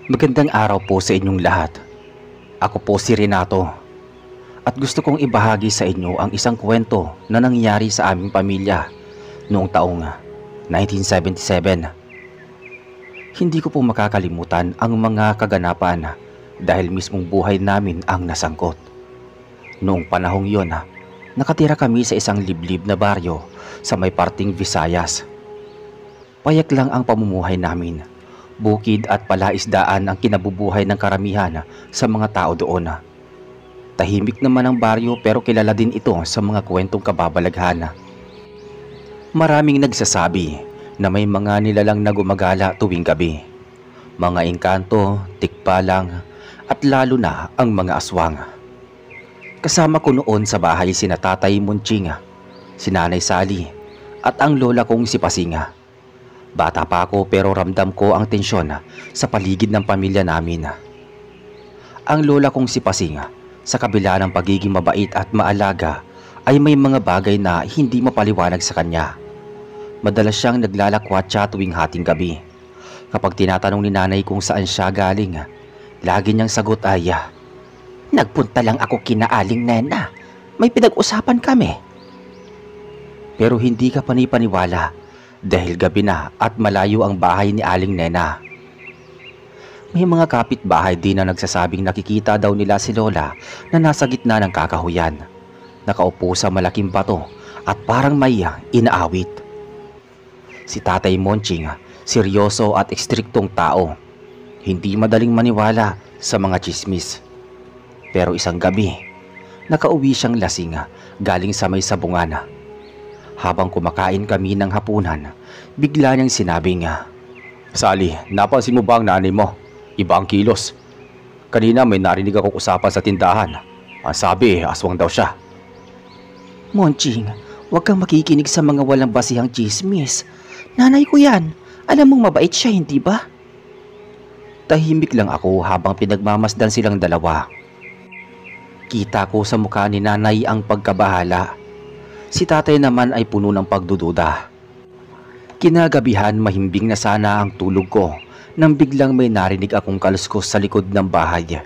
Magandang araw po sa inyong lahat. Ako po si Renato at gusto kong ibahagi sa inyo ang isang kwento na nangyari sa aming pamilya noong taong 1977. Hindi ko po makakalimutan ang mga kaganapan dahil mismong buhay namin ang nasangkot. Noong panahong yon, nakatira kami sa isang liblib na baryo sa may parting Visayas. Payak lang ang pamumuhay namin. Bukid at palaisdaan ang kinabubuhay ng karamihan sa mga tao doon. Tahimik naman ang baryo pero kilala din ito sa mga kwentong kababalaghan. Maraming nagsasabi na may mga nilalang na gumagala tuwing gabi. Mga engkanto, tikbalang at lalo na ang mga aswang. Kasama ko noon sa bahay sina Tatay Monching, si Nanay Sally at ang lola kong si Pasinga. Bata pa ako pero ramdam ko ang tensyon sa paligid ng pamilya namin. Ang lola kong si Pasinga, sa kabila ng pagiging mabait at maalaga, ay may mga bagay na hindi mapaliwanag sa kanya. Madalas siyang naglalakwatsa tuwing hating gabi. Kapag tinatanong ni nanay kung saan siya galing, lagi niyang sagot ay, "Nagpunta lang ako kina Aling Nena. May pinag-usapan kami." Pero hindi ka panipaniwala dahil gabi na at malayo ang bahay ni Aling Nena. May mga kapitbahay din na nagsasabing nakikita daw nila si Lola na nasa gitna ng kakahuyan, nakaupo sa malaking bato at parang may inaawit. Si Tatay Monching, seryoso at ekstriktong tao. Hindi madaling maniwala sa mga tsismis. Pero isang gabi, nakauwi siyang lasing galing sa may sabungan. Habang kumakain kami ng hapunan, bigla niyang sinabing, "Sally, napansin mo ba ang nanay mo? Iba ang kilos. Kanina may narinig akong usapan sa tindahan. Ang sabi, aswang daw siya." "Monching, huwag kang makikinig sa mga walang basihang chismis. Nanay ko yan. Alam mong mabait siya, hindi ba?" Tahimik lang ako habang pinagmamasdan silang dalawa. Kita ko sa mukha ni nanay ang pagkabahala. Si tatay naman ay puno ng pagdududa. Kinagabihan mahimbing na sana ang tulog ko nang biglang may narinig akong kaluskos sa likod ng bahay.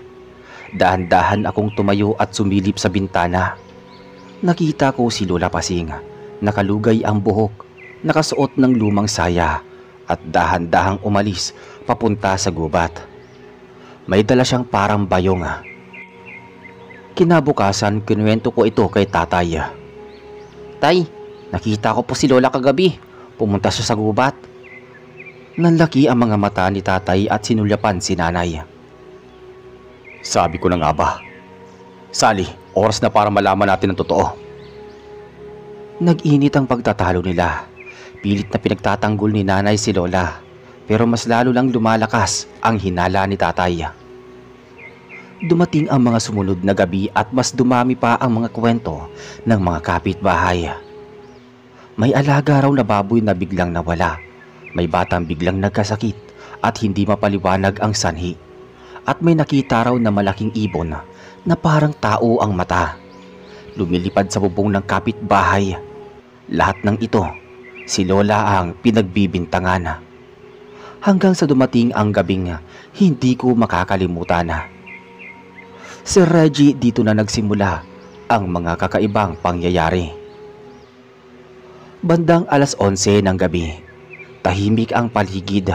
Dahan-dahan akong tumayo at sumilip sa bintana. Nakita ko si Lola Pasing, nakalugay ang buhok, nakasuot ng lumang saya at dahan-dahang umalis papunta sa gubat. May dala siyang parang bayong. Kinabukasan, kinuwento ko ito kay tatay. "Tay, nakita ko po si Lola kagabi. Pumunta siya sa gubat." Nanlaki ang mga mata ni tatay at sinulyapan si nanay. "Sabi ko na nga ba? Sally, oras na para malaman natin ang totoo." Nag-init ang pagtatalo nila. Pilit na pinagtatanggol ni nanay si Lola, pero mas lalo lang lumalakas ang hinala ni tatay. Dumating ang mga sumunod na gabi at mas dumami pa ang mga kwento ng mga kapitbahay. May alaga raw na baboy na biglang nawala. May batang biglang nagkasakit at hindi mapaliwanag ang sanhi. At may nakita raw na malaking ibon na parang tao ang mata. Lumilipad sa bubong ng kapitbahay. Lahat ng ito, si Lola ang pinagbibintangan. Hanggang sa dumating ang gabing hindi ko makakalimutan. Sir Reggie, dito na nagsimula ang mga kakaibang pangyayari. Bandang 11:00 ng gabi, tahimik ang paligid,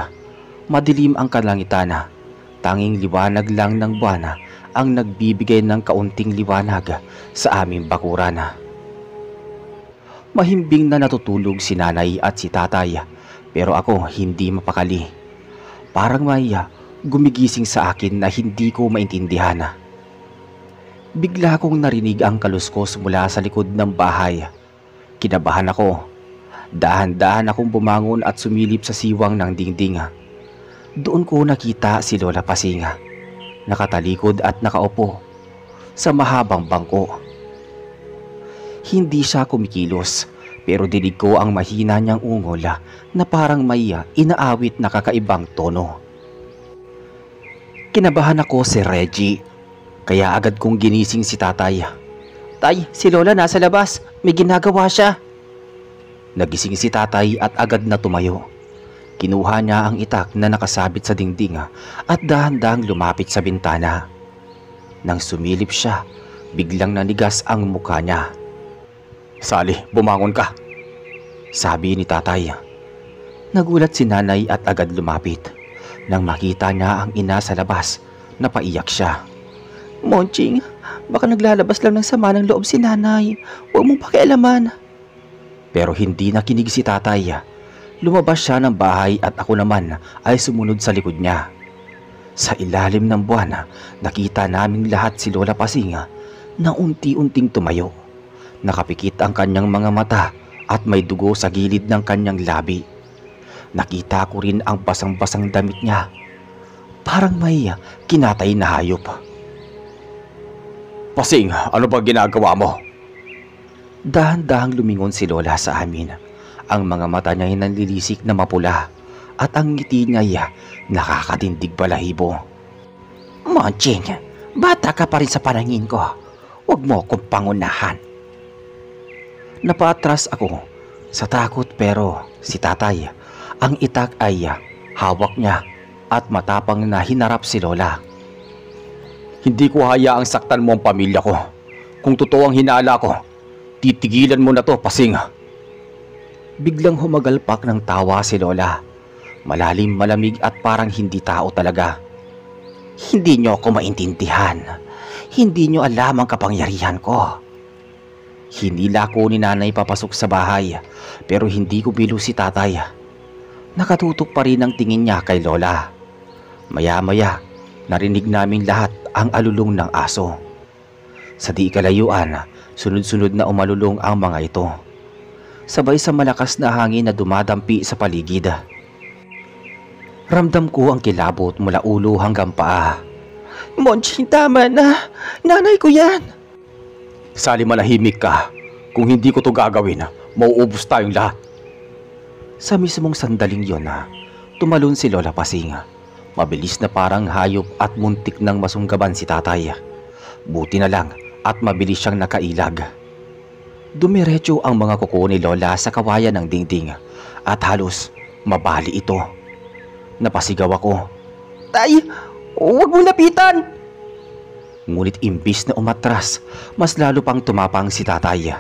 madilim ang kalangitan, tanging liwanag lang ng buwan ang nagbibigay ng kaunting liwanag sa aming bakuran. Mahimbing na natutulog si nanay at si tatay, pero ako hindi mapakali. Parang may gumigising sa akin na hindi ko maintindihan. Bigla kong narinig ang kaluskos mula sa likod ng bahay. Kinabahan ako. Dahan-dahan akong bumangon at sumilip sa siwang ng dingding. Doon ko nakita si Lola Pasing, nakatalikod at nakaupo sa mahabang bangko. Hindi siya kumikilos, pero dinig ko ang mahina niyang ungol na parang may inaawit na kakaibang tono. Kinabahan ako, si Reggie. Kaya agad kong ginising si tatay. "Tay, si Lola nasa labas. May ginagawa siya." Nagising si tatay at agad na tumayo. Kinuha niya ang itak na nakasabit sa dingding at dahan-dahang lumapit sa bintana. Nang sumilip siya, biglang nanigas ang mukha niya. "Sally, bumangon ka," sabi ni tatay. Nagulat si nanay at agad lumapit. Nang makita niya ang ina sa labas, napaiyak siya. Monching, baka naglalabas lang ng sama ng loob si nanay. Huwag mong pakialaman. Pero hindi nakinig si tatay. Lumabas siya ng bahay at ako naman ay sumunod sa likod niya. Sa ilalim ng buwan, nakita naming lahat si Lola Pasing na unti-unting tumayo. Nakapikit ang kanyang mga mata at may dugo sa gilid ng kanyang labi. Nakita ko rin ang basang-basang damit niya. Parang may kinatay na hayop. "Pasing, ano ba ginagawa mo?" Dahan-dahang lumingon si Lola sa amin. Ang mga mata niya ay nanlilisik na mapula at ang ngiti niya nakakatindig balahibo. Monching, bata ka pa rin sa panangin ko. Huwag mo akong pangunahan. Napaatras ako sa takot pero si tatay, ang itak ay hawak niya at matapang na hinarap si Lola. "Hindi ko hayaang saktan mo ang pamilya ko. Kung totoo ang hinala ko, titigilan mo na to, Pasing." Biglang humagalpak ng tawa si Lola. Malalim, malamig at parang hindi tao talaga. Hindi niyo ako maintindihan. Hindi niyo alam ang kapangyarihan ko. Hinila ko ni nanay papasok sa bahay pero hindi ko bilo si tatay. Nakatutok pa rin ang tingin niya kay Lola. Maya-maya, narinig naming lahat ang alulong ng aso. Sa di kalayuan, sunod-sunod na umalulong ang mga ito. Sabay sa malakas na hangin na dumadampi sa paligid. Ramdam ko ang kilabot mula ulo hanggang paa. Monching, tama na. Nanay ko yan. "Sally, malahimik ka. Kung hindi ko to gagawin, mauubos tayong lahat." Sa mismong sandaling yon tumalon si Lola Pasing. Mabilis na parang hayop at muntik nang masunggaban si tatay. Buti na lang at mabilis siyang nakailag. Dumiretso ang mga kuko ni Lola sa kawayan ng dingding at halos mabali ito. Napasigaw ako. "Tay, huwag mo lapitan!" Ngunit imbis na umatras, mas lalo pang tumapang si tatay.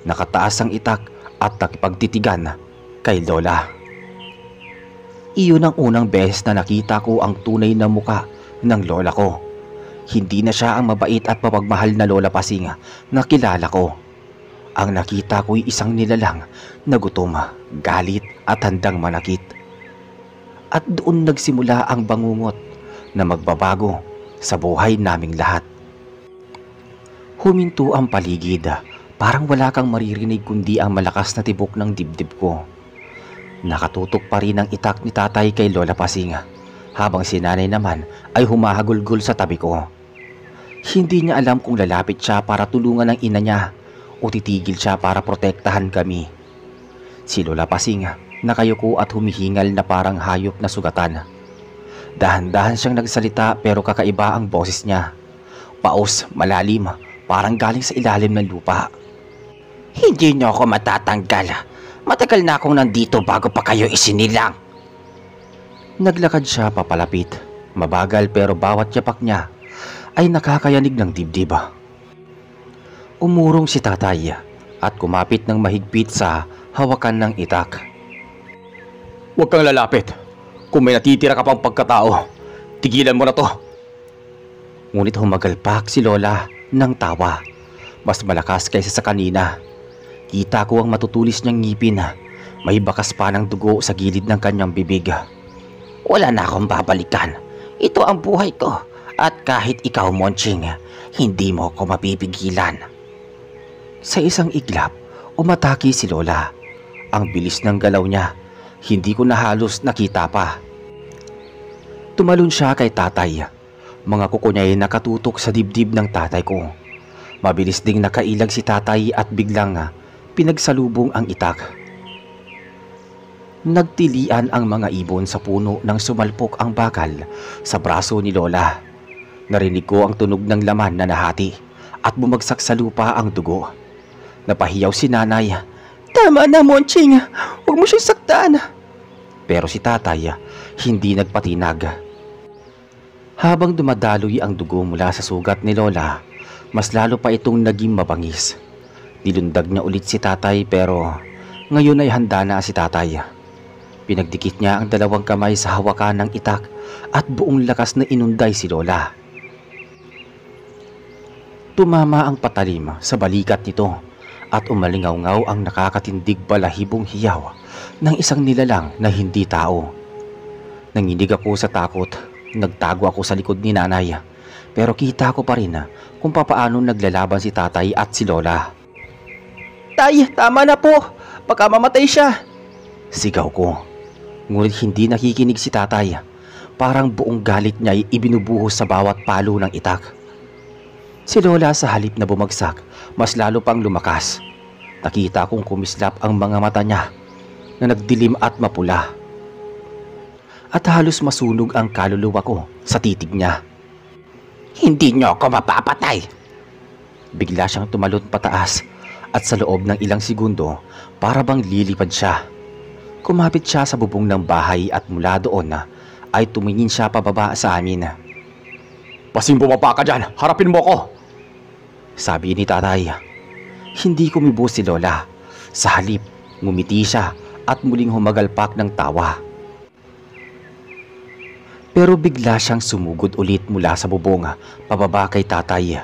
Nakataas ang itak at nakipagtitigan kay Lola. Iyon ang unang beses na nakita ko ang tunay na muka ng lola ko. Hindi na siya ang mabait at mapagmahal na Lola Pasing na kilala ko. Ang nakita ko'y isang nilalang na gutom, galit at handang manakit. At doon nagsimula ang bangungot na magbabago sa buhay naming lahat. Huminto ang paligid, parang wala kang maririnig kundi ang malakas na tibok ng dibdib ko. Nakatutok pa rin ang itak ni tatay kay Lola Pasing, habang si nanay naman ay humahagulgol sa tabi ko. Hindi niya alam kung lalapit siya para tulungan ang ina niya o titigil siya para protektahan kami. Si Lola Pasing nakayuko at humihingal na parang hayop na sugatan. Dahan-dahan siyang nagsalita pero kakaiba ang boses niya. Paos, malalim, parang galing sa ilalim ng lupa. "Hindi niyo ako matatanggal. Matagal na akong nandito bago pa kayo isinilang." Naglakad siya papalapit. Mabagal pero bawat yapak niya ay nakakayanig ng dibdib. Umurong si tatay at kumapit ng mahigpit sa hawakan ng itak. "Huwag kang lalapit. Kung may natitira ka pang pagkatao, tigilan mo na to." Ngunit humagalpak si Lola ng tawa. Mas malakas kaysa sa kanina. Kita ko ang matutulis niyang ngipin. May bakas pa ng dugo sa gilid ng kanyang bibig. "Wala na akong babalikan. Ito ang buhay ko. At kahit ikaw, Monching, hindi mo ako mapipigilan." Sa isang iglap, umatake si Lola. Ang bilis ng galaw niya. Hindi ko na halos nakita pa. Tumalon siya kay tatay. Mga kuko niya ay nakatutok sa dibdib ng tatay ko. Mabilis ding nakailag si tatay at biglang pinagsalubong ang itak. Nagtilian ang mga ibon sa puno nang sumalpok ang bakal sa braso ni Lola. Narinig ko ang tunog ng laman na nahati at bumagsak sa lupa ang dugo. Napahiyaw si nanay. "Tama na, Monching. Huwag mo siyang saktan." Pero si tatay hindi nagpatinag. Habang dumadaloy ang dugo mula sa sugat ni Lola, mas lalo pa itong naging mabangis. Nilundag niya ulit si tatay pero ngayon ay handa na si tatay. Pinagdikit niya ang dalawang kamay sa hawakan ng itak at buong lakas na inunday si Lola. Tumama ang patalim sa balikat nito at umalingaw-ngaw ang nakakatindig balahibong hiyaw ng isang nilalang na hindi tao. Nanginig ako sa takot, nagtago ako sa likod ni nanay, pero kita ko pa rin kung papaano naglalaban si tatay at si Lola. Tay, tama na po. Baka mamatay siya. Sigaw ko, ngunit hindi nakikinig si tatay. Parang buong galit niya ay ibinubuhos sa bawat palo ng itak. Si Lola sa halip na bumagsak, mas lalo pang lumakas. Nakita kong kumislap ang mga mata niya na nagdilim at mapula. At halos masunog ang kaluluwa ko sa titig niya. Hindi niyo ako mapapatay. Bigla siyang tumalon pataas at sa loob ng ilang segundo para bang lilipad siya. Kumapit siya sa bubong ng bahay at mula doon ay tumingin siya pababa sa amin. "Pasing bumaba ka dyan, harapin mo ko!" sabi ni tatay. Hindi kumibo si Lola. Sa halip, ngumiti siya at muling humagalpak ng tawa. Pero bigla siyang sumugod ulit mula sa bubong pababa kay tatay.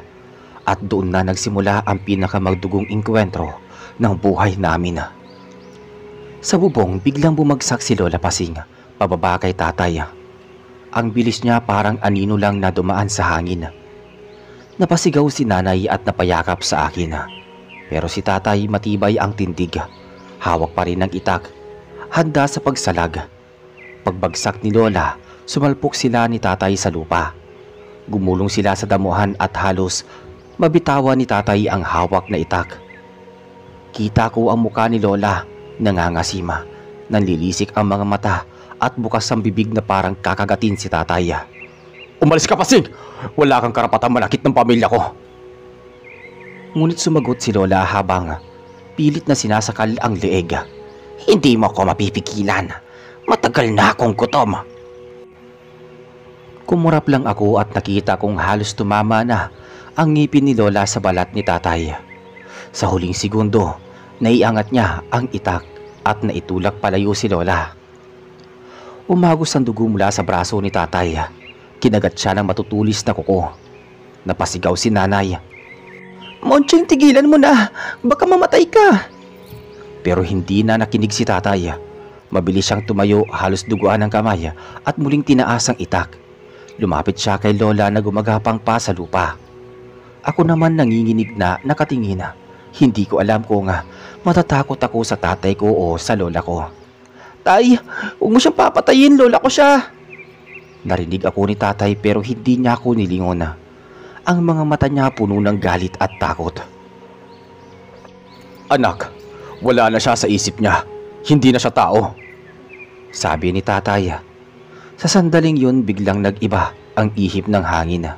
At doon na nagsimula ang pinakamagdugong engkwentro ng buhay namin. Sa bubong, biglang bumagsak si Lola Pasing pababa kay tatay. Ang bilis niya parang anino lang na dumaan sa hangin. Napasigaw si nanay at napayakap sa akin. Pero si tatay matibay ang tindig. Hawak pa rin ang itak, handa sa pagsalag. Pagbagsak ni Lola, sumalpok sila ni tatay sa lupa. Gumulong sila sa damuhan at halos mabitawan ni tatay ang hawak na itak. Kita ko ang muka ni Lola, nangangasima, nanlilisik ang mga mata at bukas ang bibig na parang kakagatin si tatay. "Umalis ka, Pasing! Wala kang karapatang manakit ng pamilya ko!" Ngunit sumagot si Lola habang pilit na sinasakal ang leeg. Hindi mo ko mapipigilan. Matagal na akong gutom. Kumurap lang ako at nakita kong halos tumama na ang ngipin ni Lola sa balat ni tatay. Sa huling segundo, naiangat niya ang itak at naitulak palayo si Lola. Umagos ang dugo mula sa braso ni tatay. Kinagat siya ng matutulis na kuko. Napasigaw si nanay. Monching, tigilan mo na. Baka mamatay ka. Pero hindi na nakinig si tatay. Mabilis siyang tumayo, halos duguan ang kamay at muling tinaas ang itak. Lumapit siya kay Lola na gumagapang pa sa lupa. Ako naman nanginginig na nakatingin. Hindi ko alam kung matatakot ako sa tatay ko o sa lola ko. Tay, huwag mo siyang papatayin. Lola ko siya. Narinig ako ni tatay pero hindi niya ako nilingon. Ang mga mata niya puno ng galit at takot. "Anak, wala na siya sa isip niya. Hindi na siya tao," sabi ni tatay. Sa sandaling yun biglang nag-iba ang ihip ng hangin.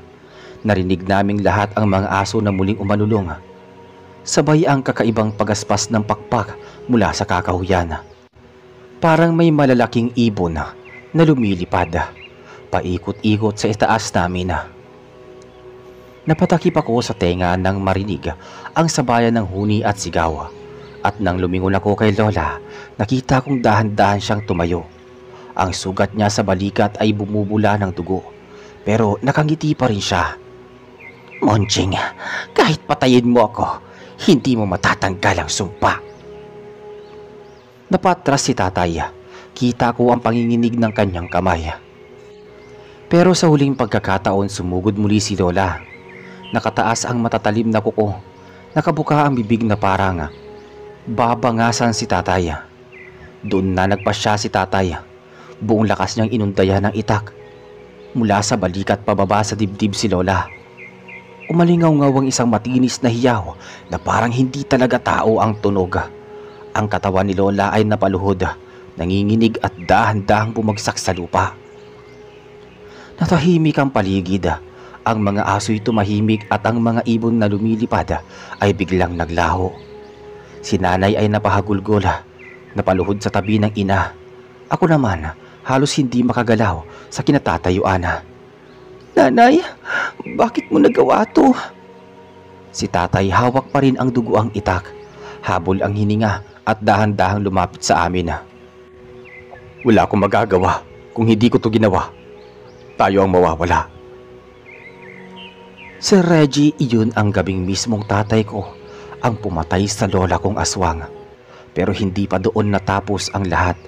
Narinig naming lahat ang mga aso na muling umalulong. Sabay ang kakaibang pagaspas ng pakpak mula sa kakahuyan. Parang may malalaking ibon na lumilipad, paikot-ikot sa itaas namin. Napatakip ako sa tenga nang marinig ang sabayan ng huni at sigaw. At nang lumingon ako kay Lola, nakita kong dahan-dahan siyang tumayo. Ang sugat niya sa balikat ay bumubula ng dugo, pero nakangiti pa rin siya. Monching, kahit patayin mo ako, hindi mo matatanggal ang sumpa. Napatras si tatay. Kita ko ang panginginig ng kanyang kamay. Pero sa huling pagkakataon sumugod muli si Lola. Nakataas ang matatalim na kuko. Nakabuka ang bibig na parang babangasan si tatay. Doon na nagpasya si tatay. Buong lakas niyang inundayan ng itak. Mula sa balikat pababa sa dibdib si Lola. Umalingaw-ngaw ang isang matinis na hiyaw na parang hindi talaga tao ang tunog. Ang katawan ni Lola ay napaluhod, nanginginig at dahan-dahang bumagsak sa lupa. Natahimik ang paligid. Ang mga aso'y tumahimik at ang mga ibon na lumilipad ay biglang naglaho. Si nanay ay napahagulgol, napaluhod sa tabi ng ina. Ako naman, halos hindi makagalaw sa kinatatayuan. Nanay, bakit mo nagawa to? Si tatay hawak pa rin ang duguang itak. Habol ang hininga at dahan-dahang lumapit sa amin. Wala akong magagawa kung hindi ko to ginawa. Tayo ang mawawala. Sir Reggie, iyon ang gabing mismong tatay ko ang pumatay sa lola kong aswang. Pero hindi pa doon natapos ang lahat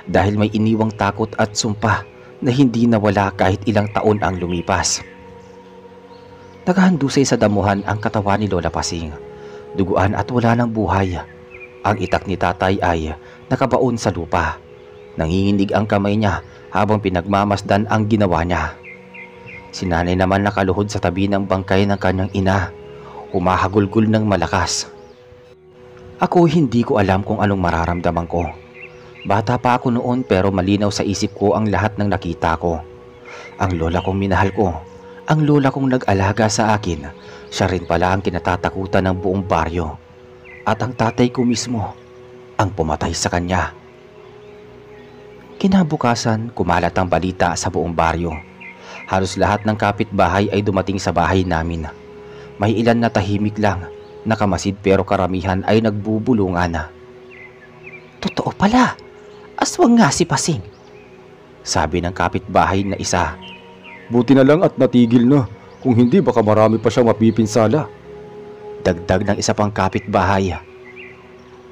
dahil may iniwang takot at sumpa na hindi nawala kahit ilang taon ang lumipas. Naghahandusay sa damuhan ang katawan ni Lola Pasing. Duguan at wala ng buhay. Ang itak ni tatay ay nakabaon sa lupa. Nanginginig ang kamay niya habang pinagmamasdan ang ginawa niya. Si nanay naman nakaluhod sa tabi ng bangkay ng kanyang ina. Humahagulgol ng malakas. Ako hindi ko alam kung anong mararamdaman ko. Bata pa ako noon pero malinaw sa isip ko ang lahat ng nakita ko. Ang lola kong minahal ko, ang lola kong nag-alaga sa akin, siya rin pala ang kinatatakutan ng buong baryo. At ang tatay ko mismo, ang pumatay sa kanya. Kinabukasan, kumalat ang balita sa buong baryo. Halos lahat ng kapitbahay ay dumating sa bahay namin. May ilan na tahimik lang, nakamasid pero karamihan ay nagbubulungan. Totoo pala, aswang nga si Pasing. Sabi ng kapitbahay na isa. Buti na lang at natigil na. Kung hindi baka marami pa siyang mapipinsala. Dagdag ng isa pang kapitbahay.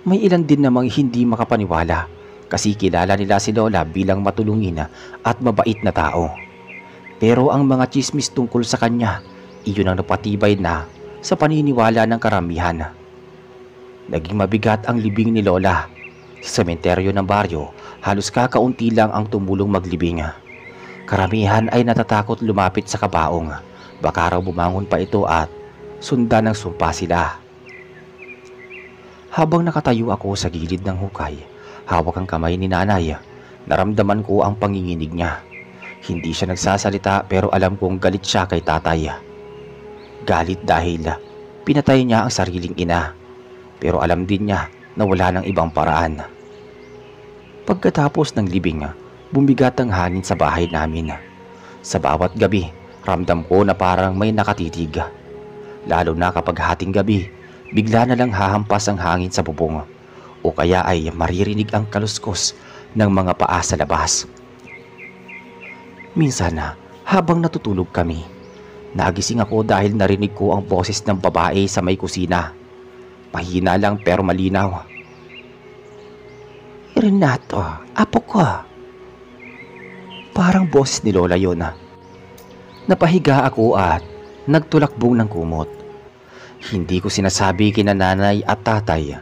May ilan din namang hindi makapaniwala kasi kilala nila si Lola bilang matulungin at mabait na tao. Pero ang mga chismis tungkol sa kanya, iyon ang napatibay na sa paniniwala ng karamihan. Naging mabigat ang libing ni Lola. Sa sementeryo ng baryo, halos kakaunti lang ang tumulong maglibing. Karamihan ay natatakot lumapit sa kabaong. Baka raw bumangon pa ito at sundan ng sumpa sila. Habang nakatayo ako sa gilid ng hukay, hawak ang kamay ni nanay, naramdaman ko ang panginginig niya. Hindi siya nagsasalita pero alam kong galit siya kay tatay. Galit dahil pinatay niya ang sariling ina. Pero alam din niya na wala ng ibang paraan. Pagkatapos ng libing, bumigat ang hangin sa bahay namin. Sa bawat gabi, ramdam ko na parang may nakatitig. Lalo na kapag hating gabi, bigla na lang hahampas ang hangin sa bubong. O kaya ay maririnig ang kaluskos ng mga paa sa labas. Minsan habang natutulog kami, nagising ako dahil narinig ko ang boses ng babae sa may kusina. Mahina lang pero malinaw. Renato, apo ko. Parang boses ni Lola yon. Napahiga ako at nagtulakbong ng kumot. Hindi ko sinasabi kina nanay at tatay.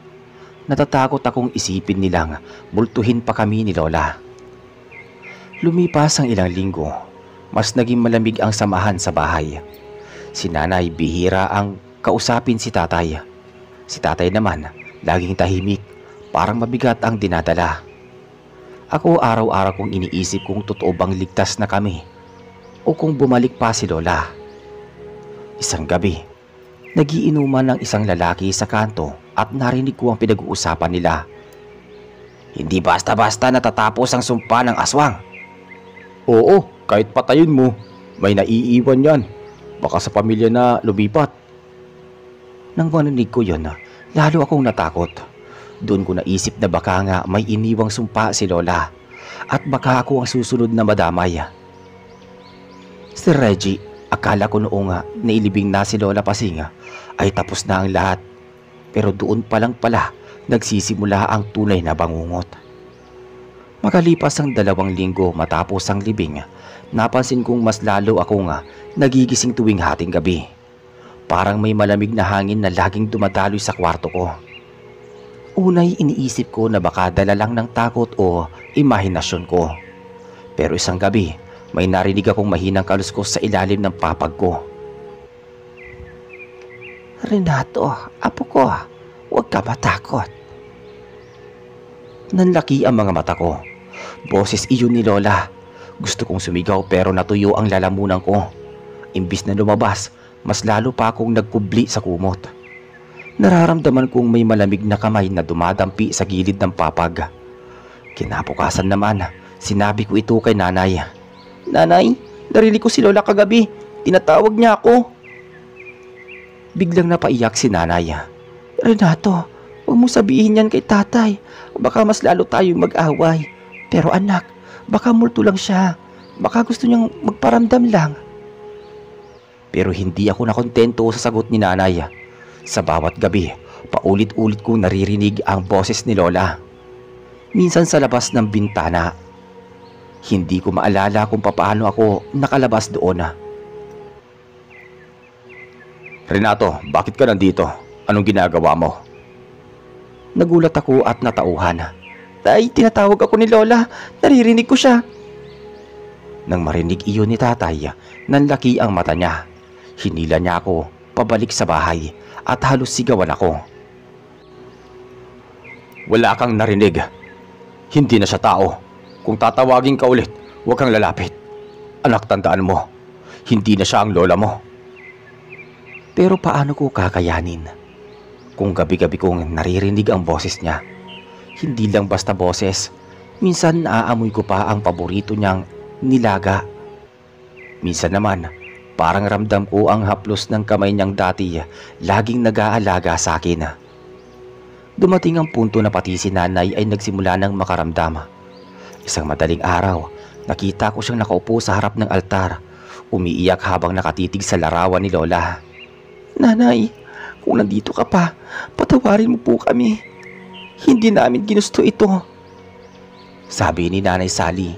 Natatakot akong isipin nilang multuhin pa kami ni Lola. Lumipas ang ilang linggo, mas naging malamig ang samahan sa bahay. Si nanay bihira ang kausapin si tatay. Si tatay naman laging tahimik, parang mabigat ang dinadala. Ako araw-araw kong iniisip kung totoo bang ligtas na kami o kung bumalik pa si Lola. Isang gabi, nagiinuman ng isang lalaki sa kanto at narinig ko ang pinag-uusapan nila. Hindi basta-basta natatapos ang sumpa ng aswang. Oo, kahit patayin mo, may naiiwan yan. Baka sa pamilya na lumipat. Nang maninig ko yon, lalo akong natakot. Doon ko naisip na baka nga may iniwang sumpa si Lola at baka ako ang susunod na madamay. Sir Reggie, akala ko noong nailibing na si Lola Pasing ay tapos na ang lahat. Pero doon pa lang pala nagsisimula ang tunay na bangungot. Makalipas ang 2 linggo matapos ang libing, napansin kong mas lalo akong nagigising tuwing hating gabi. Parang may malamig na hangin na laging dumadaloy sa kwarto ko. Unay iniisip ko na baka dala lang ng takot o imahinasyon ko. Pero isang gabi, may narinig akong mahinang kaluskos sa ilalim ng papag ko. Renato, apo ko, huwag ka matakot. Nanlaki ang mga mata ko. Boses iyon ni Lola. Gusto kong sumigaw pero natuyo ang lalamunan ko. Imbis na lumabas, mas lalo pa akong nagkubli sa kumot. Nararamdaman kong may malamig na kamay na dumadampi sa gilid ng papag. Kinabukasan naman, sinabi ko ito kay nanay. Nanay, narinig ko si Lola kagabi. Tinatawag niya ako. Biglang napaiyak si nanay. Renato, huwag mo sabihin yan kay tatay. Baka mas lalo tayong mag-away. Pero anak, baka multo lang siya. Baka gusto niyang magparamdam lang. Pero hindi ako nakontento sa sagot ni nanay. Sa bawat gabi, paulit-ulit kong naririnig ang boses ni Lola. Minsan sa labas ng bintana. Hindi ko maalala kung paano ako nakalabas doon. Renato, bakit ka nandito? Anong ginagawa mo? Nagulat ako at natauhan. Tay, tinatawag ako ni Lola. Naririnig ko siya. Nang marinig iyon ni tatay, nanlaki ang mata niya. Hinila niya ako pabalik sa bahay at halos sigawan ako. Wala kang narinig. Hindi na siya tao. Kung tatawagin ka ulit, huwag kang lalapit. Anak, tandaan mo, hindi na siya ang lola mo. Pero paano ko kakayanin? Kung gabi-gabi kong naririnig ang boses niya. Hindi lang basta boses. Minsan naaamoy ko pa ang paborito niyang nilaga. Minsan naman, parang ramdam ko ang haplos ng kamay niyang dati laging nag-aalaga sa akin. Dumating ang punto na pati si nanay ay nagsimula ng makaramdam. Isang madaling araw, nakita ko siyang nakaupo sa harap ng altar, umiiyak habang nakatitig sa larawan ni Lola. Nanay, kung nandito ka pa, patawarin mo po kami. Hindi namin ginusto ito. Sabi ni Nanay Sally.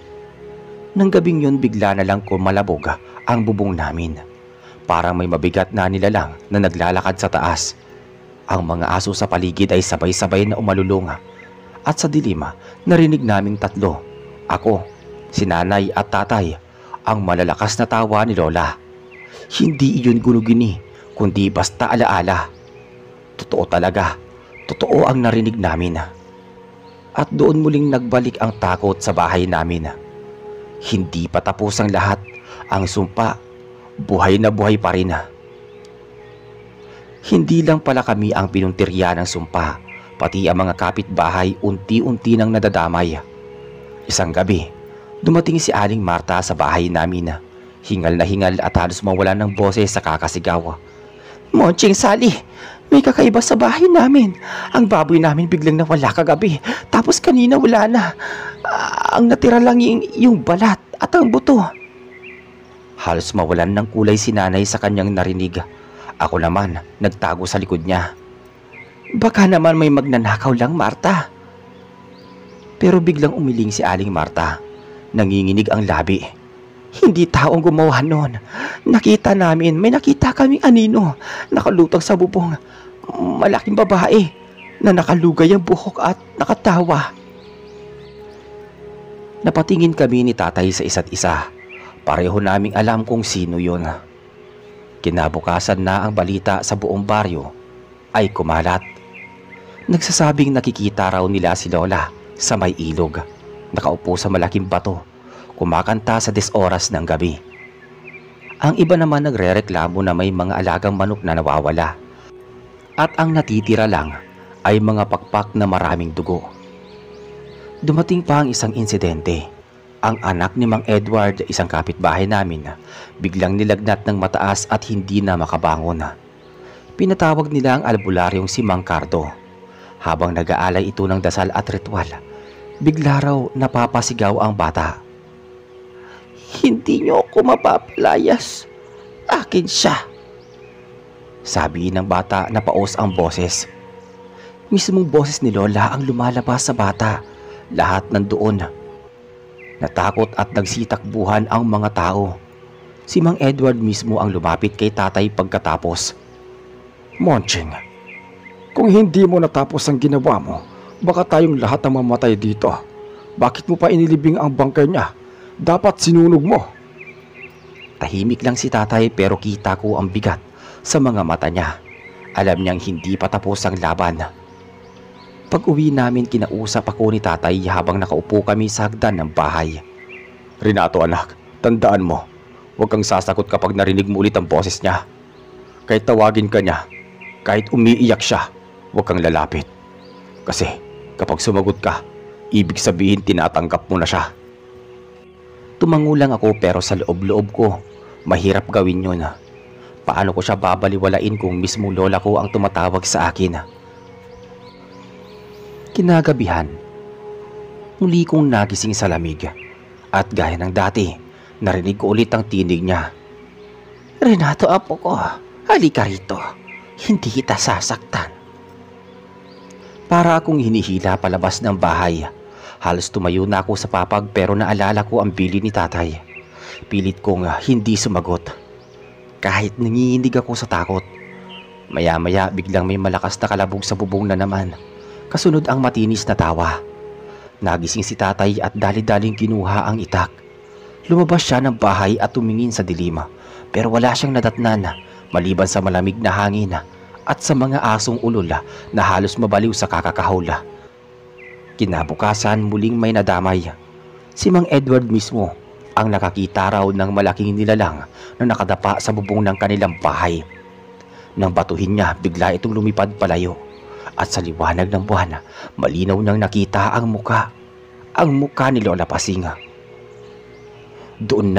Nang gabing yun bigla na lang kumalabog ang bubong namin. Parang may mabigat na nilalang na naglalakad sa taas. Ang mga aso sa paligid ay sabay-sabay na umalulong. At sa dilim, narinig naming tatlo. Ako, si nanay at tatay, ang malalakas na tawa ni Lola. Hindi iyon gunugini, kundi basta alaala. Totoo talaga, totoo ang narinig namin. At doon muling nagbalik ang takot sa bahay namin. Hindi pa tapos ang lahat, ang sumpa, buhay na buhay pa rin. Hindi lang pala kami ang pinuntirya ng sumpa, pati ang mga kapitbahay unti-unti nang nadadamay. Isang gabi, dumating si Aling Marta sa bahay namin. Hingal na hingal at halos mawala ng boses sa kakasigaw. Monching Sally, may kakaiba sa bahay namin. Ang baboy namin biglang nawala kagabi, tapos kanina wala na. Ang natira lang yung balat at ang buto. Halos mawalan ng kulay si nanay sa kanyang narinig. Ako naman, nagtago sa likod niya. Baka naman may magnanakaw lang, Marta. Pero biglang umiling si Aling Marta. Nanginginig ang labi. Hindi taong gumawa nun. Nakita namin, may nakita kaming anino. Nakalutang sa bubong. Malaking babae na nakalugay ang buhok at nakatawa. Napatingin kami ni tatay sa isa't isa. Pareho naming alam kung sino yun. Kinabukasan na ang balita sa buong baryo ay kumalat. Nagsasabing nakikita raw nila si Lola sa may ilog, nakaupo sa malaking bato, kumakanta sa 10 oras ng gabi. Ang iba naman nagrereklamo na may mga alagang manok na nawawala. At ang natitira lang ay mga pakpak na maraming dugo. Dumating pa ang isang insidente. Ang anak ni Mang Edward, isang kapitbahay namin, biglang nilagnat ng mataas at hindi na makabangon. Pinatawag nila ang albularyong si Mang Cardo. Habang nag-aalay ito ng dasal at ritual, bigla raw napapasigaw ang bata. Hindi niyo ako mapapalayas. Akin siya. Sabi ng bata na paos ang boses. Mismong boses ni Lola ang lumalabas sa bata. Lahat nandoon. Natakot at nagsitakbuhan ang mga tao. Si Mang Edward mismo ang lumapit kay tatay pagkatapos. Monching, kung hindi mo natapos ang ginawa mo, baka tayong lahat ang mamatay dito. Bakit mo pa inilibing ang bangkay niya? Dapat sinunog mo. Tahimik lang si tatay pero kita ko ang bigat sa mga mata niya. Alam niyang hindi pa tapos ang laban. Pag uwi namin, kinausap ako ni tatay habang nakaupo kami sa hagdan ng bahay. Renato anak, tandaan mo, huwag kang sasagot kapag narinig mo ulit ang boses niya. Kahit tawagin ka niya, kahit umiiyak siya, huwag kang lalapit. Kasi kapag sumagot ka, Ibig sabihin tinatanggap mo na siya. Tumangulang ako pero sa loob-loob ko, mahirap gawin yun. Paano ko siya babaliwalain kung mismo lola ko ang tumatawag sa akin? Kinagabihan, muli kong nagising sa lamig at gaya ng dati, narinig ko ulit ang tinig niya. Renato, apo ko, halika rito. Hindi kita sasaktan. Para akong hinihila palabas ng bahay. Halos tumayo na ako sa papag pero naalala ko ang bili ni tatay. Pilit kong hindi sumagot. Kahit nanginginig ako sa takot. Maya-maya biglang may malakas na kalabog sa bubong na naman. Kasunod ang matinis na tawa. Nagising si tatay at dali-daling kinuha ang itak. Lumabas siya ng bahay at tumingin sa dilim. Pero wala siyang nadatnan maliban sa malamig na hangin at sa mga asong ulol na halos mabaliw sa kakakahol. Kinabukasan muling may nadamay. Si Mang Edward mismo ang nakakita raw ng malaking nilalang na nakadapa sa bubong ng kanilang bahay. Nang batuhin niya, bigla itong lumipad palayo. At sa liwanag ng buwan, malinaw nang nakita ang muka. Ang muka ni Lola Pasing. Doon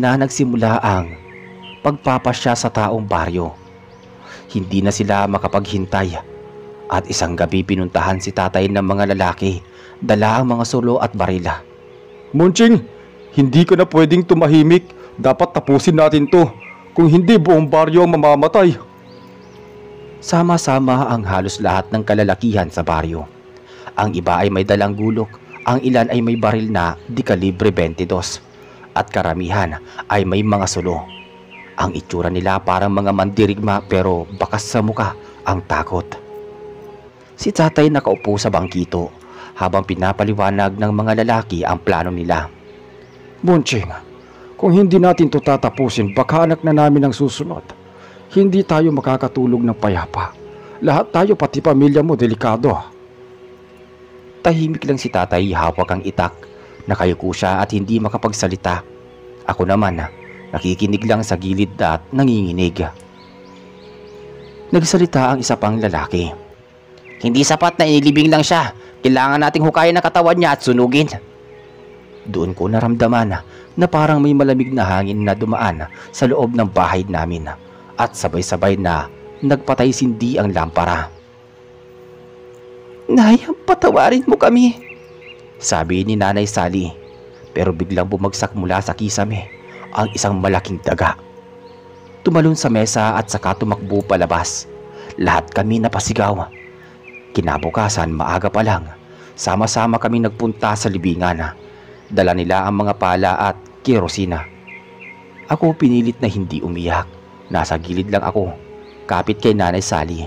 na nagsimula ang pagpapasya sa taong baryo. Hindi na sila makapaghintay at isang gabi pinuntahan si tatay ng mga lalaki, dala ang mga sulo at barila. Monching, hindi ka na pwedeng tumahimik. Dapat tapusin natin to. Kung hindi, buong baryo ang mamamatay. Sama-sama ang halos lahat ng kalalakihan sa baryo. Ang iba ay may dalang gulok, ang ilan ay may baril na di kalibre 22 at karamihan ay may mga sulo. Ang itsura nila parang mga mandirigma pero bakas sa muka ang takot. Si tatay nakaupo sa bangkito habang pinapaliwanag ng mga lalaki ang plano nila. Monching, kung hindi natin to tatapusin, baka anak na namin ang susunod. Hindi tayo makakatulog ng payapa. Lahat tayo, pati pamilya mo, delikado. Tahimik lang si tatay, hawak ang itak. Nakayuko siya at hindi makapagsalita. Ako naman, nakikinig lang sa gilid at nanginginig. Nagsalita ang isa pang lalaki. Hindi sapat na inilibing lang siya. Kailangan nating hukayin ang katawan niya at sunugin. Doon ko naramdaman na parang may malamig na hangin na dumaan sa loob ng bahay namin at sabay-sabay na nagpatay sindi ang lampara. Nay, patawarin mo kami, sabi ni Nanay Sally, pero biglang bumagsak mula sa kisame ang isang malaking daga. Tumalon sa mesa at saka tumakbo palabas. Lahat kami napasigaw. Kinabukasan, maaga pa lang, sama-sama kami nagpunta sa libingan. Dala nila ang mga pala at kerosina. Ako pinilit na hindi umiyak. Nasa gilid lang ako, kapit kay Nanay Sally.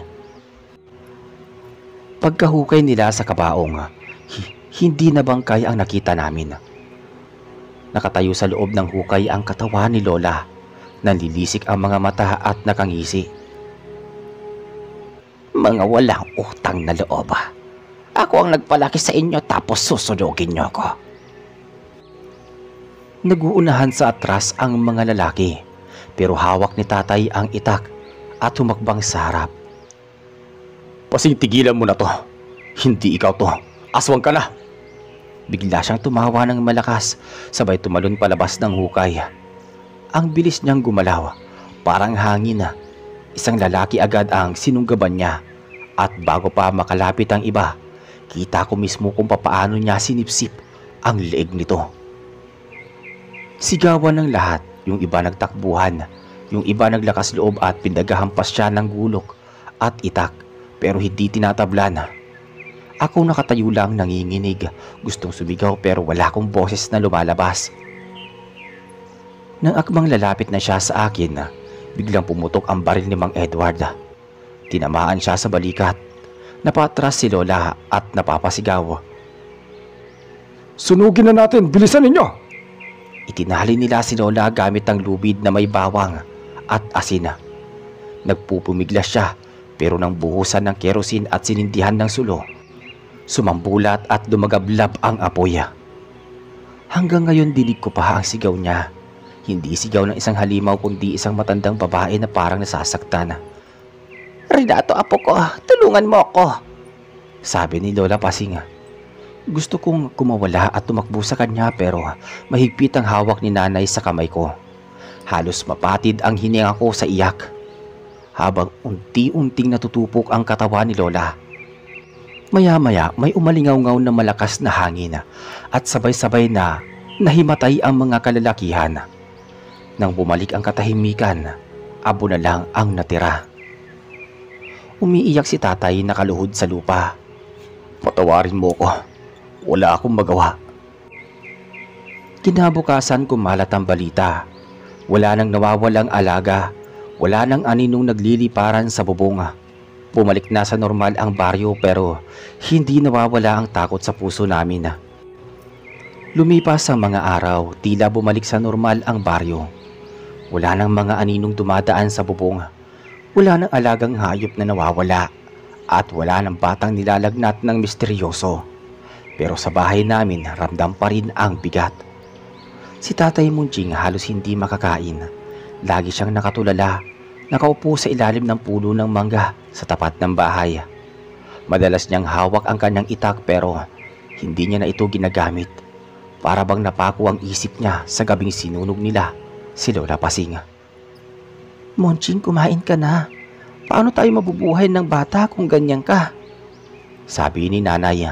Pagkahukay nila sa kabaong, hindi na bangkay ang nakita namin. Nakatayo sa loob ng hukay ang katawan ni Lola. Nanlilisik ang mga mata at nakangisi. Mga walang utang na loob. Ako ang nagpalaki sa inyo tapos susunugin niyo ako. Naguunahan sa atras ang mga lalaki, pero hawak ni tatay ang itak at humakbang sa harap. Pasing, tigilan mo na to. Hindi ikaw to. Aswang ka na. Bigla siyang tumawa ng malakas, sabay tumalon palabas ng hukay. Ang bilis niyang gumalaw, parang hangin na. Isang lalaki agad ang sinunggaban niya, at bago pa makalapit ang iba, kita ko mismo kung papaano niya sinipsip ang leeg nito. Sigawan ng lahat, yung iba nagtakbuhan, yung iba naglakas loob at pinagahampas siya ng gulok at itak, pero hindi tinatablan. Ako nakatayo lang nanginginig, gustong sumigaw pero wala akong boses na lumalabas. Nang akmang lalapit na siya sa akin, biglang pumutok ang baril ni Mang Edward. Tinamaan siya sa balikat. Napatras si Lola at napapasigaw. Sunugin na natin, bilisan ninyo! Itinali nila si Lola gamit ang lubid na may bawang at asin. Nagpupumiglas siya pero nang buhusan ng kerosin at sinindihan ng sulo, sumambulat at dumagablab ang apoy. Hanggang ngayon dinig ko pa ang sigaw niya. Hindi sigaw ng isang halimaw kundi isang matandang babae na parang nasasaktan. Renato, apo ko, tulungan mo ako, sabi ni Lola Pasing. Gusto kong kumawala at tumakbo sa kanya pero mahigpit ang hawak ni nanay sa kamay ko. Halos mapatid ang hininga ko sa iyak habang unti-unting natutupok ang katawan ni Lola. Maya-maya may umalingaw-ngaw na malakas na hangin at sabay-sabay na nahimatay ang mga kalalakihan. Nang bumalik ang katahimikan, abo na lang ang natira. Umiiyak si tatay nakaluhod sa lupa. Patawarin mo ko. Wala akong magawa. Kinabukasan kumalat ang balita. Wala nang nawawalang alaga. Wala nang aninong nagliliparan sa bubong. Bumalik na sa normal ang baryo pero hindi nawawala ang takot sa puso namin. Lumipas ang mga araw, tila bumalik sa normal ang baryo. Wala nang mga aninong dumadaan sa bubong. Wala nang alagang hayop na nawawala. At wala nang batang nilalagnat ng misteryoso. Pero sa bahay namin, ramdam pa rin ang bigat. Si Tatay Munching halos hindi makakain. Lagi siyang nakatulala, nakaupo sa ilalim ng puno ng mangga sa tapat ng bahay. Madalas niyang hawak ang kanyang itak pero hindi niya na ito ginagamit. Para bang napako ang isip niya sa gabing sinunog nila si Lola Pasing. Monching, kumain ka na. Paano tayo mabubuhay ng bata kung ganyan ka? Sabi ni nanay.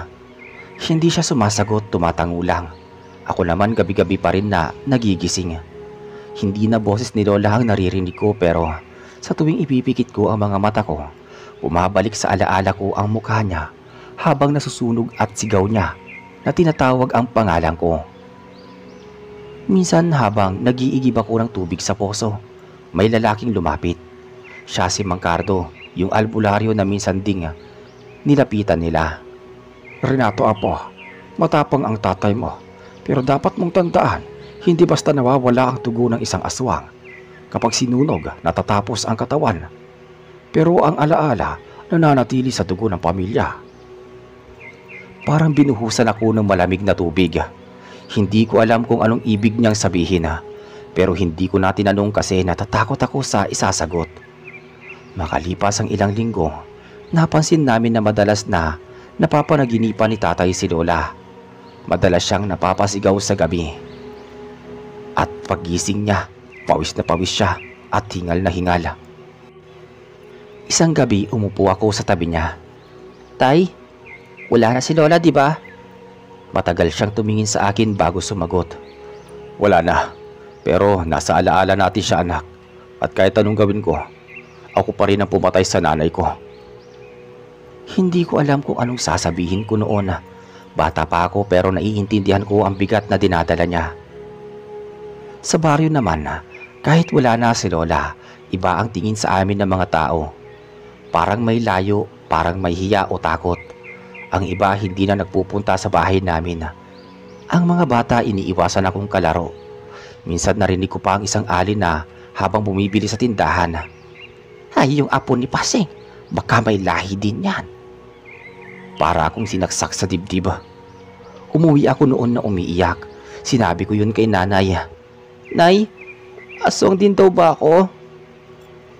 Hindi siya sumasagot, tumatango lang. Ako naman gabi-gabi pa rin na nagigising. Hindi na boses ni Lola ang naririnig ko pero sa tuwing ipipikit ko ang mga mata ko, bumabalik sa alaala ko ang mukha niya habang nasusunog at sigaw niya na tinatawag ang pangalan ko. Minsan habang nag-iigib ako ng tubig sa poso, may lalaking lumapit. Siya si Mang Cardo, yung albularyo na minsan ding nilapitan nila. Renato Apo, matapang ang tatay mo. Pero dapat mong tandaan, hindi basta nawawala ang dugo ng isang aswang. Kapag sinunog, natatapos ang katawan. Pero ang alaala, nananatili sa dugo ng pamilya. Parang binuhusan ako ng malamig na tubig. Hindi ko alam kung anong ibig niyang sabihin. Pero hindi ko na tinanong kasi natatakot ako sa isasagot. Makalipas ang ilang linggo, napansin namin na madalas na napapanaginipan ni tatay si Lola. Madalas siyang napapasigaw sa gabi. At paggising niya, pawis na pawis siya at hingal na hingal. Isang gabi umupo ako sa tabi niya. Tay, wala na si Lola, di ba? Matagal siyang tumingin sa akin bago sumagot. Wala na, pero nasa alaala natin siya, anak. At kahit anong gawin ko, ako pa rin ang pumatay sa nanay ko. Hindi ko alam kung anong sasabihin ko noon. Bata pa ako pero naiintindihan ko ang bigat na dinadala niya. Sa baryo naman, kahit wala na si Lola, iba ang tingin sa amin ng mga tao. Parang may layo, parang may hiya o takot. Ang iba hindi na nagpupunta sa bahay namin. Ang mga bata iniiwasan akong kalaro. Minsan narinig ko pa ang isang alin na habang bumibili sa tindahan. Ay, yung apo ni Pasing, baka may lahi din yan. Para akong sinaksak sa dibdib. Umuwi ako noon na umiiyak. Sinabi ko yun kay nanay. Nay, aswang din daw ba ako?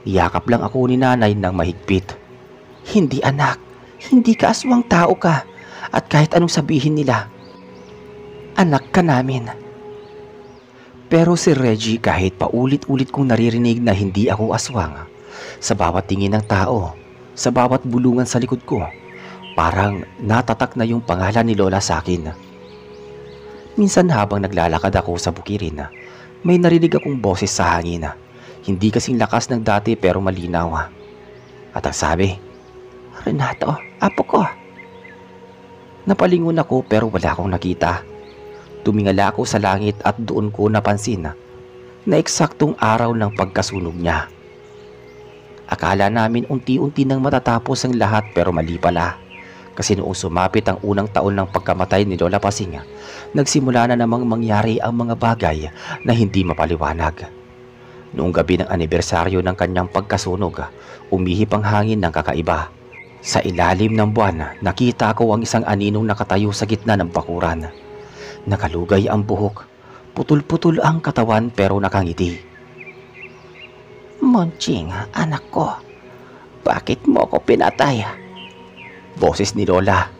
Iyakap lang ako ni nanay ng mahigpit. Hindi anak, hindi ka aswang, tao ka. At kahit anong sabihin nila, anak ka namin. Pero si Reggie kahit paulit-ulit kong naririnig na hindi ako aswang, sa bawat tingin ng tao, sa bawat bulungan sa likod ko, parang natatak na yung pangalan ni Lola sa akin. Minsan habang naglalakad ako sa bukirin, may narinig akong boses sa hangin. Hindi kasing lakas ng dati pero malinaw. At ang sabi, Renato, apo ko. Napalingon ako pero wala akong nakita. Tumingala ako sa langit at doon ko napansin na eksaktong araw ng pagkasunog niya. Akala namin unti-unti nang matatapos ang lahat pero mali pala. Kasi noong sumapit ang unang taon ng pagkamatay ni Lola Pasing, nagsimula na namang mangyari ang mga bagay na hindi mapaliwanag. Noong gabi ng anibersaryo ng kanyang pagkasunog, umihip ang hangin ng kakaiba. Sa ilalim ng buwan, nakita ko ang isang aninong nakatayo sa gitna ng bakuran. Nakalugay ang buhok, putol-putol ang katawan pero nakangiti. Monching, anak ko, bakit mo ako pinatay? Boses ni Lola.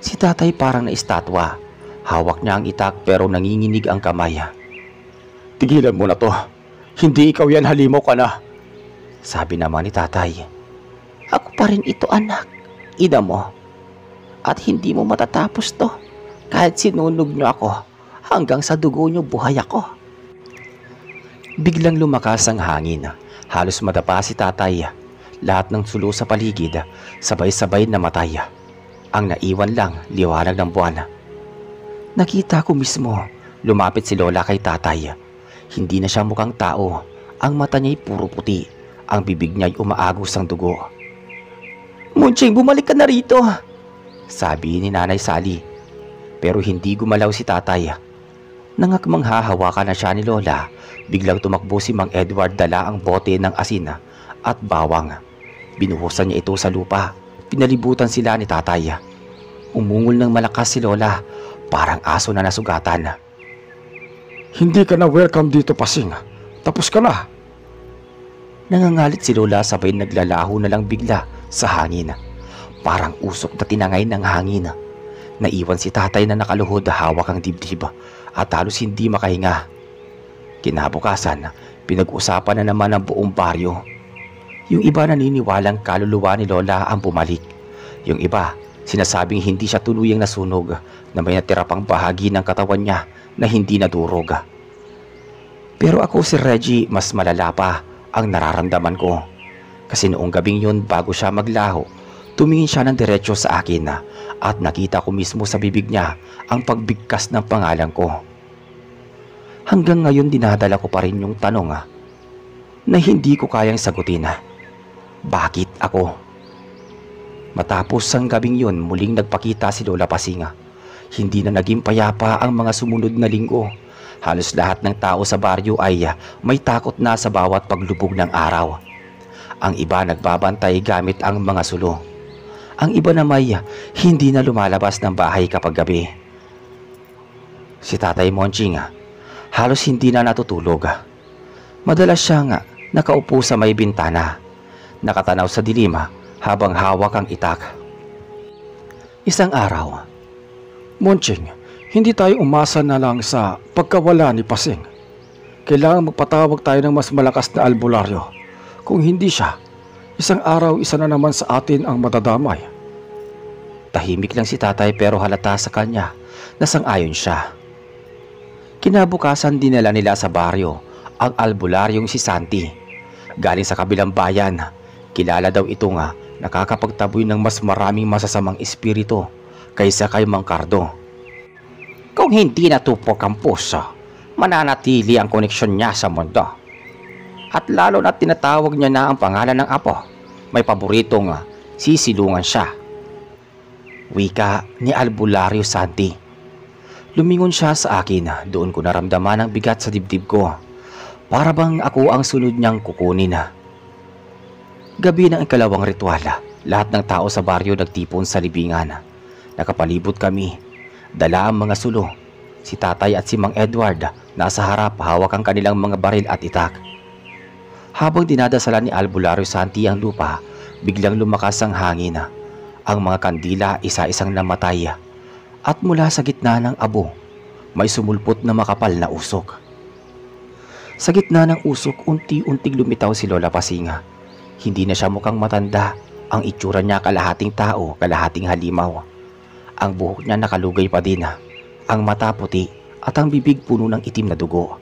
Si tatay parang naistatwa. Hawak niya ang itak pero nanginginig ang kamay. Tigilan mo na to. Hindi ikaw yan, halimaw ka na. Sabi naman ni tatay. Ako pa rin ito, anak. Ina mo. At hindi mo matatapos to. Kahit sinunog niyo ako, hanggang sa dugo niyo buhay ako. Biglang lumakas ang hangin. Halos madapa si tatay. Lahat ng sulo sa paligid, sabay-sabay namatay. Ang naiwan lang, liwanag ng buwan. Nakita ko mismo, lumapit si Lola kay tatay. Hindi na siya mukhang tao. Ang mata niya'y puro puti. Ang bibig niya'y umaagos ng dugo. Munching, bumalik ka na rito, sabi ni Nanay Sally. Pero hindi gumalaw si tatay. Nangakmang hahawakan na siya ni Lola. Biglang tumakbo si Mang Edward, dala ang bote ng asin at bawang. Binuhusan niya ito sa lupa. Pinalibutan sila ni tatay. Umungol ng malakas si Lola, parang aso na nasugatan. Hindi ka na welcome dito, Pasing. Tapos ka na. Nangangalit si Lola, sabay naglalaho na lang bigla sa hangin. Parang usok na tinangay ng hangin. Naiwan si tatay na nakaluhod, hawak ang dibdib at halos hindi makahinga. Kinabukasan, pinag-usapan na naman ang buong baryo. Yung iba naniniwalang kaluluwa ni Lola ang bumalik. Yung iba, sinasabing hindi siya tuluyang nasunog, na may natira pang bahagi ng katawan niya na hindi nadurog. Pero ako, si Reggie, mas malala pa ang nararamdaman ko. Kasi noong gabing yun, bago siya maglaho, tumingin siya ng diretso sa akin at nakita ko mismo sa bibig niya ang pagbigkas ng pangalan ko. Hanggang ngayon dinadala ko pa rin yung tanong na hindi ko kayang sagutin. Bakit ako? Matapos ang gabing yun, muling nagpakita si Lola Pasing. Hindi na naging payapa ang mga sumunod na linggo. Halos lahat ng tao sa baryo ay may takot na sa bawat paglubog ng araw. Ang iba nagbabantay gamit ang mga sulo. Ang iba naman hindi na lumalabas ng bahay kapag gabi. Si Tatay Monching halos hindi na natutulog. Madalas siyang nakaupo sa may bintana, nakatanaw sa dilim habang hawak ang itak. Isang araw, Monching, hindi tayo umasa na lang sa pagkawala ni Pasing. Kailangan magpatawag tayo ng mas malakas na albularyo. Kung hindi siya, isang araw isa na naman sa atin ang madadamay. Tahimik lang si tatay pero halata sa kanya na sang-ayon siya. Kinabukasan dinala nila sa baryo ang albularyong si Santi. Galing sa kabilang bayan, kilala daw ito nakakapagtaboy ng mas maraming masasamang espiritu kaysa kay Mang Cardo. Kung hindi natupok ang puso, mananatili ang koneksyon niya sa mundo. At lalo na tinatawag niya na ang pangalan ng apo, may paboritong sisilungan siya. Wika ni Albularyo Santi. Lumingon siya sa akin, doon ko naramdaman ang bigat sa dibdib ko. Para bang ako ang sunod niyang kukunin. Gabi ng ikalawang ritual, lahat ng tao sa baryo nagtipon sa libingan. Nakapalibot kami, dala ang mga sulo. Si tatay at si Mang Edward nasa harap, hawak ang kanilang mga baril at itak. Habang dinadasala ni Albularyo Santi ang lupa, biglang lumakas ang hangin. Ang mga kandila isa-isang namatay. At mula sa gitna ng abo, may sumulpot na makapal na usok. Sa gitna ng usok, unti-unting lumitaw si Lola Pasing. Hindi na siya mukhang matanda. Ang itsura niya kalahating tao, kalahating halimaw. Ang buhok niya nakalugay pa din. Ang mata puti at ang bibig puno ng itim na dugo.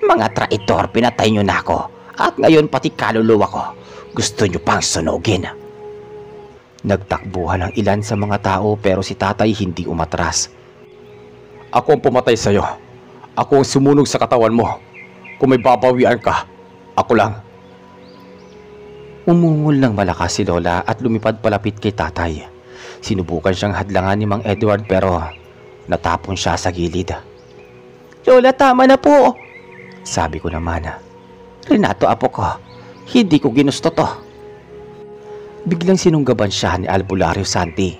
Mga traitor, pinatay niyo na ako. At ngayon pati kaluluwa ko, gusto niyo pang sunugin. Nagtakbuhan ang ilan sa mga tao pero si tatay hindi umatras. Ako ang pumatay sa'yo. Ako ang sumunog sa katawan mo. Kung may babawian ka, ako lang. Umungol ng malakas si Lola at lumipad palapit kay tatay. Sinubukan siyang hadlangan ni Mang Edward pero natapon siya sa gilid. Lola, tama na po, sabi ko naman. Renato, apo ko, hindi ko ginusto to. Biglang sinunggaban siya ni Albularyo Santi.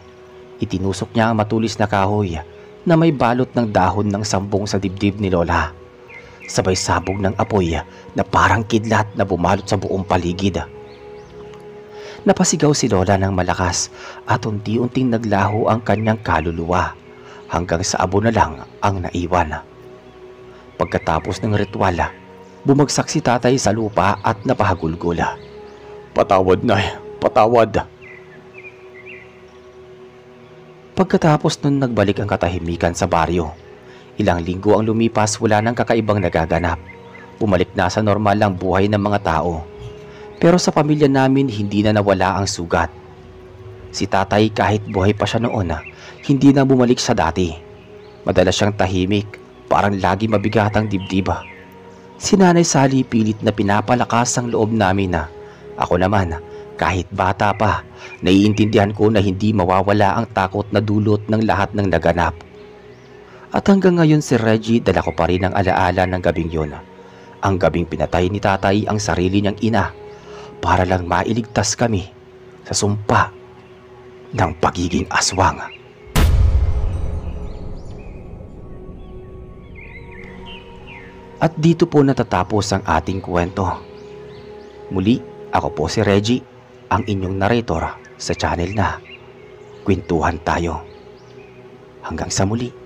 Itinusok niya ang matulis na kahoy na may balot ng dahon ng sambong sa dibdib ni Lola. Sabay sabog ng apoy na parang kidlat na bumalot sa buong paligid. Napasigaw si Lola ng malakas at unti-unting naglaho ang kanyang kaluluwa hanggang sa abo na lang ang naiwan. Pagkatapos ng ritual, bumagsak si tatay sa lupa at napahagulgol. Patawad, Nay. Patawad. Pagkatapos nun nagbalik ang katahimikan sa baryo. Ilang linggo ang lumipas, wala nang kakaibang nagaganap. Bumalik na sa normal ang buhay ng mga tao. Pero sa pamilya namin hindi na nawala ang sugat. Si tatay kahit buhay pa siya noon, hindi na bumalik sa dati. Madalas siyang tahimik, parang lagi mabigat ang dibdib. Si Nanay Sally pilit na pinapalakas ang loob namin. Ako naman, kahit bata pa, naiintindihan ko na hindi mawawala ang takot na dulot ng lahat ng naganap. At hanggang ngayon si Reggie, dala ko pa rin ang alaala ng gabing yun. Ang gabing pinatay ni tatay ang sarili niyang ina para lang mailigtas kami sa sumpa ng pagiging aswang. At dito po natatapos ang ating kwento. Muli, ako po si Reggie, ang inyong narrator sa channel na Kwentuhan Tayo. Hanggang sa muli.